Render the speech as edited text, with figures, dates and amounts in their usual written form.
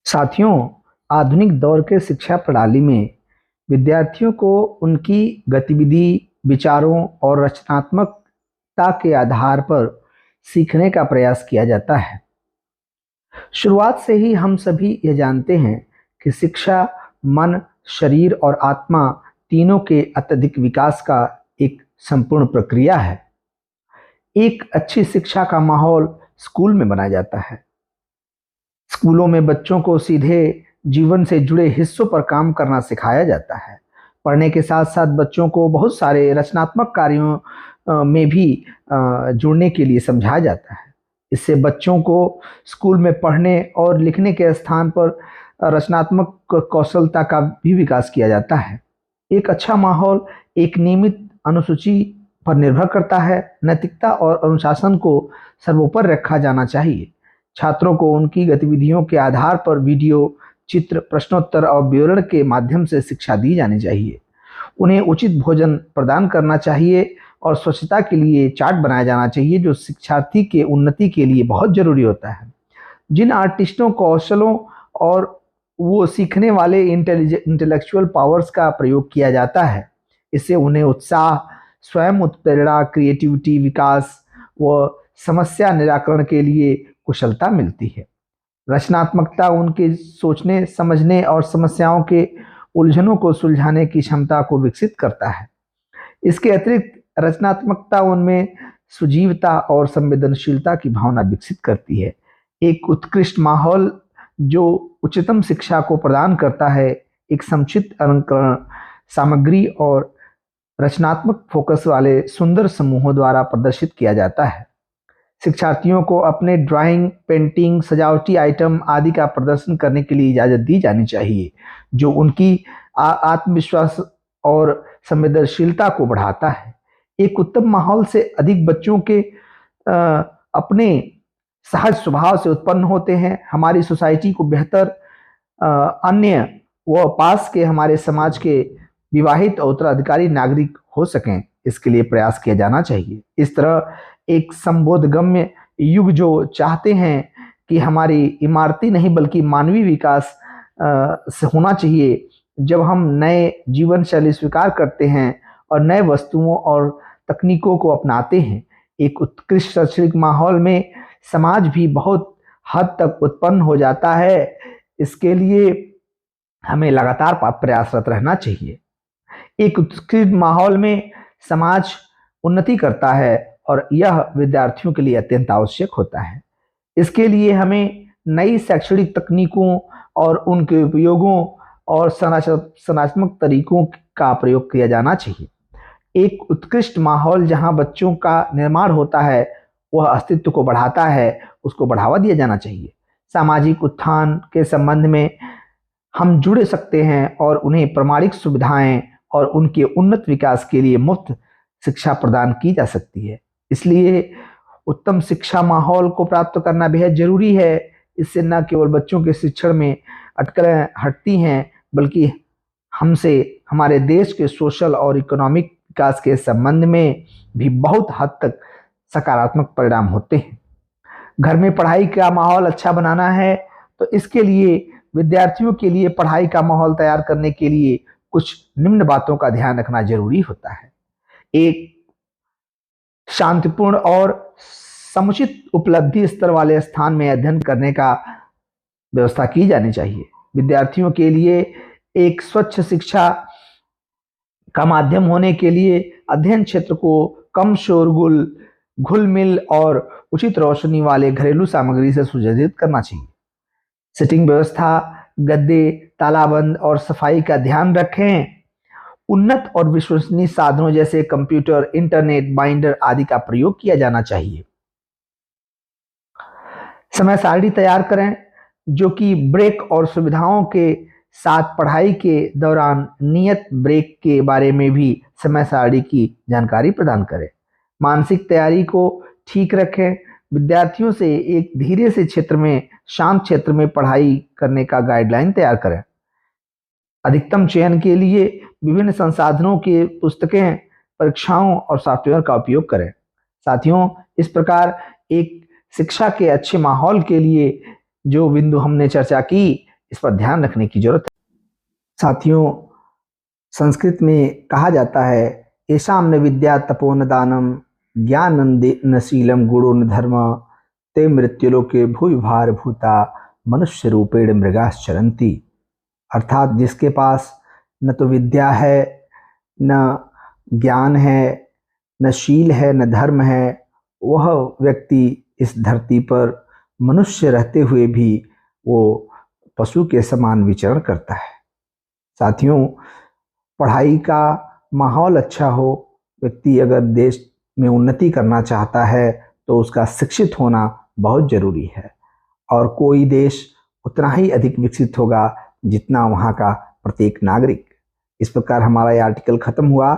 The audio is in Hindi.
साथियों, आधुनिक दौर के शिक्षा प्रणाली में विद्यार्थियों को उनकी गतिविधि, विचारों और रचनात्मकता के आधार पर सीखने का प्रयास किया जाता है। शुरुआत से ही हम सभी ये जानते हैं कि शिक्षा मन, शरीर और आत्मा तीनों के अत्यधिक विकास का एक संपूर्ण प्रक्रिया है। एक अच्छी शिक्षा का माहौल स्कूल में बनाया जाता है। स्कूलों में बच्चों को सीधे जीवन से जुड़े हिस्सों पर काम करना सिखाया जाता है। पढ़ने के साथ साथ बच्चों को बहुत सारे रचनात्मक कार्यों में भी जुड़ने के लिए समझाया जाता है। इससे बच्चों को स्कूल में पढ़ने और लिखने के स्थान पर रचनात्मक कौशलता का भी विकास किया जाता है। एक अच्छा माहौल एक नियमित अनुसूची पर निर्भर करता है। नैतिकता और अनुशासन को सर्वोपरि रखा जाना चाहिए। छात्रों को उनकी गतिविधियों के आधार पर वीडियो, चित्र, प्रश्नोत्तर और विवरण के माध्यम से शिक्षा दी जानी चाहिए। उन्हें उचित भोजन प्रदान करना चाहिए और स्वच्छता के लिए चार्ट बनाया जाना चाहिए, जो शिक्षार्थी के उन्नति के लिए बहुत जरूरी होता है। जिन आर्टिस्टों, कौशलों और वो सीखने वाले इंटेलेक्चुअल पावर्स का प्रयोग किया जाता है, इससे उन्हें उत्साह, स्वयं उत्प्रेरणा, क्रिएटिविटी, विकास व समस्या निराकरण के लिए कुशलता मिलती है। रचनात्मकता उनके सोचने, समझने और समस्याओं के उलझनों को सुलझाने की क्षमता को विकसित करता है। इसके अतिरिक्त रचनात्मकता उनमें सुजीवता और संवेदनशीलता की भावना विकसित करती है। एक उत्कृष्ट माहौल जो उच्चतम शिक्षा को प्रदान करता है, एक समुचित अलंकरण सामग्री और रचनात्मक फोकस वाले सुंदर समूहों द्वारा प्रदर्शित किया जाता है। शिक्षार्थियों को अपने ड्राइंग, पेंटिंग, सजावटी आइटम आदि का प्रदर्शन करने के लिए इजाज़त दी जानी चाहिए, जो उनकी आत्मविश्वास और संवेदनशीलता को बढ़ाता है। एक उत्तम माहौल से अधिक बच्चों के अपने सहज स्वभाव से उत्पन्न होते हैं। हमारी सोसाइटी को बेहतर अन्य व पास के हमारे समाज के विवाहित और उत्तराधिकारी नागरिक हो सकें, इसके लिए प्रयास किया जाना चाहिए। इस तरह एक संबोधगम्य युग जो चाहते हैं कि हमारी इमारती नहीं बल्कि मानवीय विकास से होना चाहिए। जब हम नए जीवन शैली स्वीकार करते हैं और नए वस्तुओं और तकनीकों को अपनाते हैं, एक उत्कृष्ट शैक्षणिक माहौल में समाज भी बहुत हद तक उत्पन्न हो जाता है। इसके लिए हमें लगातार प्रयासरत रहना चाहिए। एक उत्कृष्ट माहौल में समाज उन्नति करता है और यह विद्यार्थियों के लिए अत्यंत आवश्यक होता है। इसके लिए हमें नई शैक्षणिक तकनीकों और उनके उपयोगों और संरचनात्मक तरीकों का प्रयोग किया जाना चाहिए। एक उत्कृष्ट माहौल जहां बच्चों का निर्माण होता है, वह अस्तित्व को बढ़ाता है, उसको बढ़ावा दिया जाना चाहिए। सामाजिक उत्थान के संबंध में हम जुड़ सकते हैं और उन्हें प्रामाणिक सुविधाएं और उनके उन्नत विकास के लिए मुफ्त शिक्षा प्रदान की जा सकती है। इसलिए उत्तम शिक्षा माहौल को प्राप्त करना बेहद जरूरी है। इससे न केवल बच्चों के शिक्षण में अटकलें हटती हैं, बल्कि हमसे हमारे देश के सोशल और इकोनॉमिक विकास के संबंध में भी बहुत हद तक सकारात्मक परिणाम होते हैं। घर में पढ़ाई का माहौल अच्छा बनाना है, तो इसके लिए विद्यार्थियों के लिए पढ़ाई का माहौल तैयार करने के लिए कुछ निम्न बातों का ध्यान रखना जरूरी होता है। एक शांतिपूर्ण और समुचित उपलब्धि स्तर वाले स्थान में अध्ययन करने का व्यवस्था की जानी चाहिए। विद्यार्थियों के लिए एक स्वच्छ शिक्षा का माध्यम होने के लिए अध्ययन क्षेत्र को कम शोरगुल, घुल मिल और उचित रोशनी वाले घरेलू सामग्री से सुसज्जित करना चाहिए। सिटिंग व्यवस्था, गद्दे, तालाबंद और सफाई का ध्यान रखें। उन्नत और विश्वसनीय साधनों जैसे कंप्यूटर, इंटरनेट, बाइंडर आदि का प्रयोग किया जाना चाहिए। समय सारणी तैयार करें जो कि ब्रेक और सुविधाओं के साथ पढ़ाई के दौरान नियत ब्रेक के बारे में भी समय सारणी की जानकारी प्रदान करें। मानसिक तैयारी को ठीक रखें। विद्यार्थियों से एक धीरे से क्षेत्र में, शांत क्षेत्र में पढ़ाई करने का गाइडलाइन तैयार करें। अधिकतम चयन के लिए विभिन्न संसाधनों के पुस्तकें, परीक्षाओं और सॉफ्टवेयर का उपयोग करें। साथियों, इस प्रकार एक शिक्षा के अच्छे माहौल के लिए जो बिंदु हमने चर्चा की, इस पर ध्यान रखने की जरूरत है। साथियों, संस्कृत में कहा जाता है, येषां न विद्या तपो न दानम ज्ञानं न शीलम गुणो न धर्म ते मृत्युलोके भूय भार भूता मनुष्य रूपेण मृगाश्चरन्ति। अर्थात जिसके पास न तो विद्या है, न ज्ञान है, न शील है, न धर्म है, वह व्यक्ति इस धरती पर मनुष्य रहते हुए भी वो पशु के समान विचरण करता है। साथियों, पढ़ाई का माहौल अच्छा हो, व्यक्ति अगर देश में उन्नति करना चाहता है तो उसका शिक्षित होना बहुत जरूरी है, और कोई देश उतना ही अधिक विकसित होगा जितना वहाँ का प्रत्येक नागरिक। इस प्रकार हमारा ये आर्टिकल खत्म हुआ।